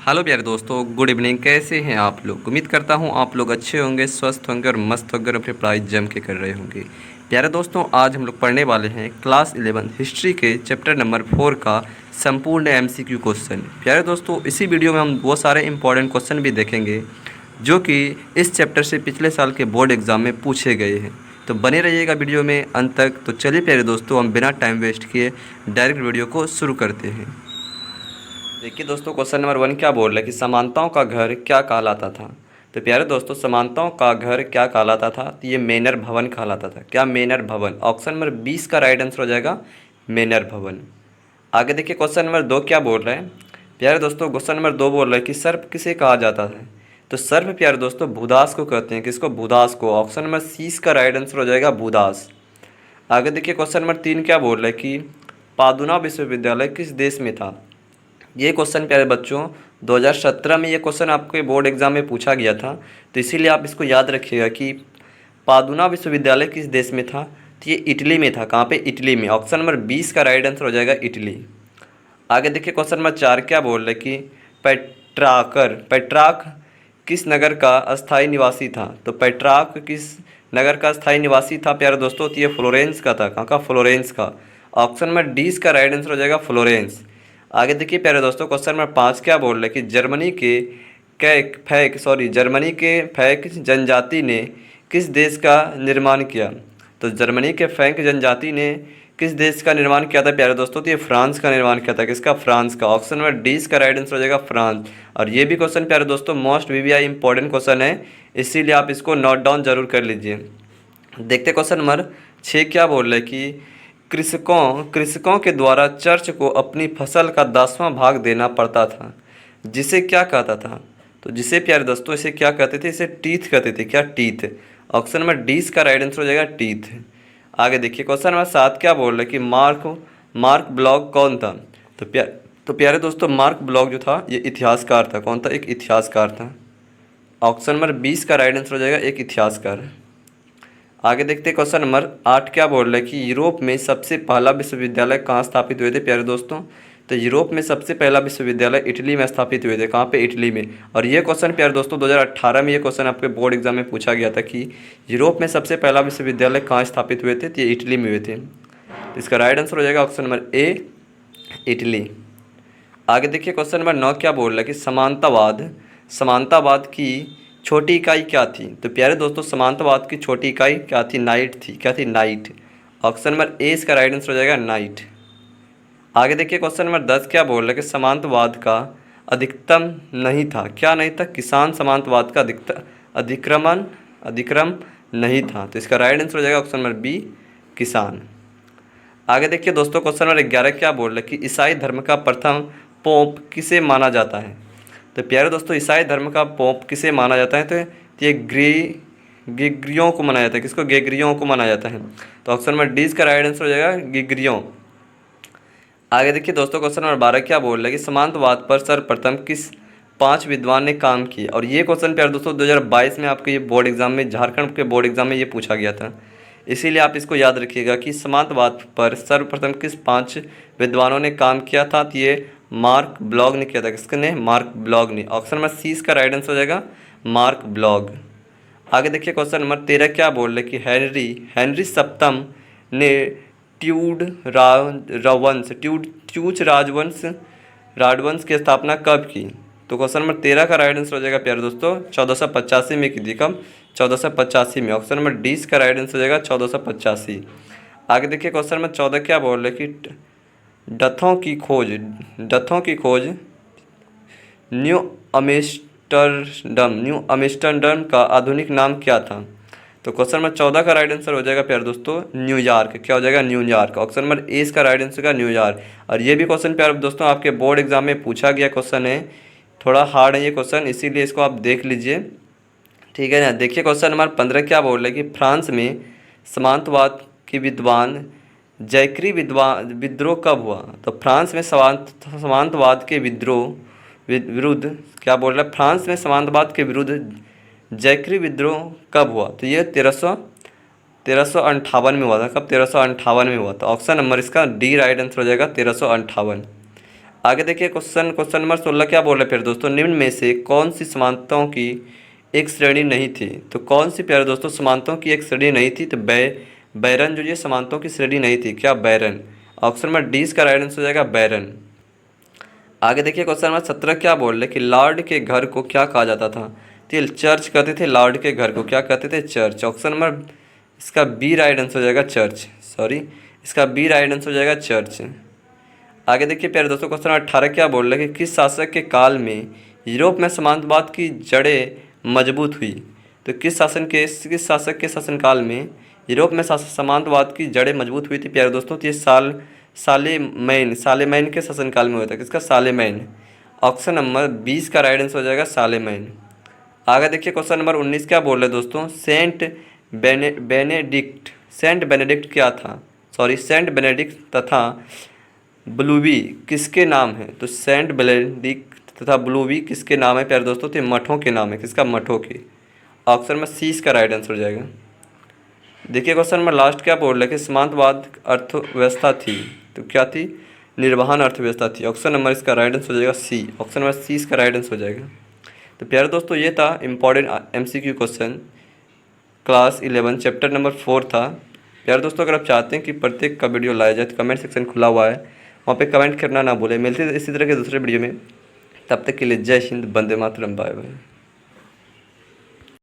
Hello प्यारे दोस्तों, good evening. कैसे हैं आप लोग? उम्मीद करता हूं आप लोग अच्छे होंगे, स्वस्थ होंगे और मस्त होंगे और अपनी पढ़ाई जम के कर रहे होंगे। प्यारे दोस्तों, आज हम लोग पढ़ने वाले हैं क्लास 11 हिस्ट्री के चैप्टर नंबर 4 का संपूर्ण एमसीक्यू क्वेश्चन। प्यारे दोस्तों, इसी वीडियो में हम वो सारे इंपॉर्टेंट क्वेश्चन भी देखेंगे जो कि इस चैप्टर से पिछले साल के बोर्ड एग्ज़ाम में पूछे गए हैं। तो बने रहिएगा वीडियो में अंत तक। तो चलिए प्यारे दोस्तों, हम बिना टाइम वेस्ट किए डायरेक्ट वीडियो को शुरू करते हैं। देखिए दोस्तों, क्वेश्चन नंबर 1 क्या बोल रहा है कि समानताओं का घर क्या कहलाता था। तो प्यारे दोस्तों, समानताओं का घर क्या कहलाता था? तो ये मेनर भवन कहलाता था। क्या? मेनर भवन। ऑप्शन नंबर 20 का राइट आंसर हो जाएगा मेनर भवन। आगे देखिए, क्वेश्चन नंबर 2 क्या बोल रहे हैं। प्यारे दोस्तों, क्वेश्चन नंबर 2 बोल रहा है कि सर्प किसे कहा जाता है। तो सर्प प्यारे दोस्तों भूदास को कहते हैं। किसको? भूदास को। ऑप्शन नंबर 30 का राइट आंसर हो जाएगा भूदास। आगे देखिए, क्वेश्चन नंबर 3 क्या बोल रहा है कि पादुना विश्वविद्यालय किस देश में था। ये क्वेश्चन प्यारे बच्चों 2017 में ये क्वेश्चन आपके बोर्ड एग्जाम में पूछा गया था। तो इसीलिए आप इसको याद रखिएगा कि पादुना विश्वविद्यालय किस देश में था। तो ये इटली में था। कहाँ पे? इटली में। ऑप्शन नंबर 20 का राइट आंसर हो जाएगा इटली। आगे देखिए, क्वेश्चन नंबर 4 क्या बोल रहे कि पेट्राक किस नगर का अस्थायी निवासी था। तो पेट्राक किस नगर का अस्थायी निवासी था प्यारे दोस्तों? तो ये फ्लोरेंस का था। कहाँ का? फ्लोरेंस का। ऑप्शन नंबर 20 का राइट आंसर हो जाएगा फ्लोरेंस। आगे देखिए प्यारे दोस्तों, क्वेश्चन नंबर 5 क्या बोल रहे कि जर्मनी के फैक जनजाति ने किस देश का निर्माण किया। तो जर्मनी के फैक जनजाति ने किस देश का निर्माण किया था प्यारे दोस्तों? तो ये फ्रांस का निर्माण किया था। किसका? फ्रांस का। ऑप्शन नंबर 20 का राइट आंसर हो जाएगा फ्रांस। और ये भी क्वेश्चन प्यारे दोस्तों मोस्ट वीवीआई इंपॉर्टेंट क्वेश्चन है, इसीलिए आप इसको नोट डाउन जरूर कर लीजिए। देखते क्वेश्चन नंबर 6 क्या बोल रहे कि कृषकों के द्वारा चर्च को अपनी फसल का 10वां भाग देना पड़ता था, जिसे क्या कहता था। तो जिसे प्यारे दोस्तों इसे क्या कहते थे? इसे टीथ कहते थे। क्या? टीथ। ऑप्शन नंबर 20 का राइट आंसर हो जाएगा टीथ। आगे देखिए, क्वेश्चन नंबर 7 क्या बोल रहे कि मार्क ब्लॉक कौन था। तो प्यारे दोस्तों मार्क ब्लॉक जो था ये इतिहासकार था। कौन था? एक इतिहासकार था। ऑप्शन नंबर 20 का राइट आंसर हो जाएगा एक इतिहासकार। आगे देखते हैं, क्वेश्चन नंबर 8 क्या बोल रहा है कि यूरोप में सबसे पहला विश्वविद्यालय कहाँ स्थापित हुए थे प्यारे दोस्तों। तो यूरोप में सबसे पहला विश्वविद्यालय इटली में स्थापित हुए थे। कहाँ पे? इटली में। और ये क्वेश्चन प्यारे दोस्तों 2018 में ये क्वेश्चन आपके बोर्ड एग्जाम में पूछा गया था कि यूरोप में सबसे पहला विश्वविद्यालय कहाँ स्थापित हुए थे। तो ये इटली में हुए थे। तो इसका राइट आंसर हो जाएगा ऑप्शन नंबर ए, इटली। आगे देखिए, क्वेश्चन नंबर 9 क्या बोल रहा है कि समानतावाद की छोटी इकाई क्या थी। तो प्यारे दोस्तों समानतावाद की छोटी इकाई क्या थी? नाइट थी। क्या थी? नाइट। ऑप्शन नंबर ए इसका राइट आंसर हो जाएगा नाइट। आगे देखिए, क्वेश्चन नंबर 10 क्या बोल रहा है कि समानतावाद का अधिकतम नहीं था। क्या नहीं था? किसान समानतावाद का अधिक्रम नहीं था। तो इसका राइट आंसर हो जाएगा ऑप्शन नंबर बी, किसान। आगे देखिए दोस्तों, क्वेश्चन नंबर 11 क्या बोल रहा है कि ईसाई धर्म का प्रथम पोप किसे माना जाता है। तो प्यारे दोस्तों ईसाई धर्म का पोप किसे माना जाता है। तो ये गेग्रियों को माना जाता है। किसको? गेग्रियों को माना जाता है। तो ऑप्शन नंबर डी का राइट आंसर हो जाएगा गेग्रियों। आगे देखिए दोस्तों, क्वेश्चन नंबर 12 क्या बोल रहा है कि समानतावाद पर सर्वप्रथम किस 5 विद्वान ने काम किया। और ये क्वेश्चन प्यारे दोस्तों 2022 में आपके ये बोर्ड एग्जाम में, झारखंड के बोर्ड एग्जाम में ये पूछा गया था। इसीलिए आप इसको याद रखिएगा कि समानतावाद पर सर्वप्रथम किस 5 विद्वानों ने काम किया था। तो ये मार्क ब्लॉग ने किया था। किसने? मार्क ब्लॉग ने। ऑप्शन नंबर सी का राइट आंसर हो जाएगा मार्क ब्लॉग। आगे देखिए, क्वेश्चन नंबर 13 क्या बोल रहे कि हेनरी सप्तम ने ट्यूच राजवंश की स्थापना कब की। तो क्वेश्चन नंबर 13 का राइट आंसर हो जाएगा प्यारे दोस्तों 1485 में की थी। कब? 1485 में। ऑप्शन नंबर डी का राइट आंसर हो जाएगा 1485। आगे देखिए, क्वेश्चन नंबर 14 क्या बोल रहे कि डथों की खोज न्यू अम्स्टर्डम का आधुनिक नाम क्या था। तो क्वेश्चन नंबर 14 का राइट आंसर हो जाएगा प्यारे दोस्तों न्यूयॉर्क। क्या हो जाएगा? न्यूयॉर्क। ऑप्शन नंबर ए इसका राइट आंसर का न्यूयॉर्क। और ये भी क्वेश्चन प्यारे दोस्तों आपके बोर्ड एग्जाम में पूछा गया क्वेश्चन है। थोड़ा हार्ड है ये क्वेश्चन, इसीलिए इसको आप देख लीजिए। ठीक है ना। देखिए क्वेश्चन नंबर 15 क्या बोल रहे कि फ्रांस में समानतावाद के विद्वान जैकरी विद्रोह कब हुआ। तो फ्रांस में समानतावाद के विरुद्ध क्या बोल रहा है? फ्रांस में समानतावाद के विरुद्ध जैकरी विद्रोह कब हुआ। तो ये 1358 में हुआ था। कब? 1358 में हुआ था। ऑप्शन नंबर इसका डी राइट आंसर हो जाएगा 1358। आगे देखिए क्वेश्चन नंबर 16 क्या बोल रहे हैं फिर दोस्तों, निम्न में से कौन सी समानताओं की एक श्रेणी नहीं थी। तो कौन सी प्यारे दोस्तों समानताओं की एक श्रेणी नहीं थी, तो बैरन जो ये समानताओं की श्रेणी नहीं थी, क्या बैरन। ऑप्शन नंबर डी इसका राइट आंसर हो जाएगा बैरन। आगे देखिए क्वेश्चन नंबर 17 क्या बोल रहे कि लॉर्ड के घर को क्या कहा जाता था। तो ये चर्च कहते थे, लॉर्ड के घर को क्या कहते थे, चर्च। ऑप्शन नंबर इसका बी राइट आंसर हो जाएगा चर्च, सॉरी इसका बी राइट आंसर हो जाएगा चर्च। आगे देखिए प्यारे दोस्तों क्वेश्चन नंबर 18 क्या बोल रहे कि किस शासक के काल में यूरोप में सामंतवाद की जड़ें मजबूत हुई। तो किस शासक के शासनकाल में यूरोप में सामंतवाद की जड़ें मजबूत हुई थी प्यारे दोस्तों। तो ये सालेमैन के शासनकाल में हुआ था, किसका, सालेमैन। ऑप्शन नंबर 20 का राइट आंसर हो जाएगा सालेमैन। आगे देखिए क्वेश्चन नंबर 19 क्या बोल रहे दोस्तों, सेंट बेनेडिक्ट क्या था, सॉरी सेंट बेनेडिक्ट तथा ब्लूवी किसके नाम है। तो सेंट बेनेडिक्ट तथा ब्लूवी किसके नाम है प्यारे दोस्तों, तो मठों के नाम है, किसका, मठों के। ऑप्शन में सी इसका राइट आंसर हो जाएगा। देखिए क्वेश्चन नंबर लास्ट क्या बोल रहे कि समांतवाद अर्थव्यवस्था थी, तो क्या थी, निर्वहन अर्थव्यवस्था थी। ऑप्शन नंबर इसका राइट आंसर हो जाएगा सी, ऑप्शन नंबर सी इसका राइट आंसर हो जाएगा। तो प्यारे दोस्तों ये था important MCQ question, class 11 chapter number 4 था। प्यारे दोस्तों अगर आप चाहते हैं कि प्रत्येक का वीडियो लाया जाए तो कमेंट सेक्शन खुला हुआ है, वहाँ पे कमेंट करना ना भूलें। मिलते हैं इसी तरह के दूसरे वीडियो में, तब तक के लिए जय हिंद, वंदे मातरम, बाय बाय।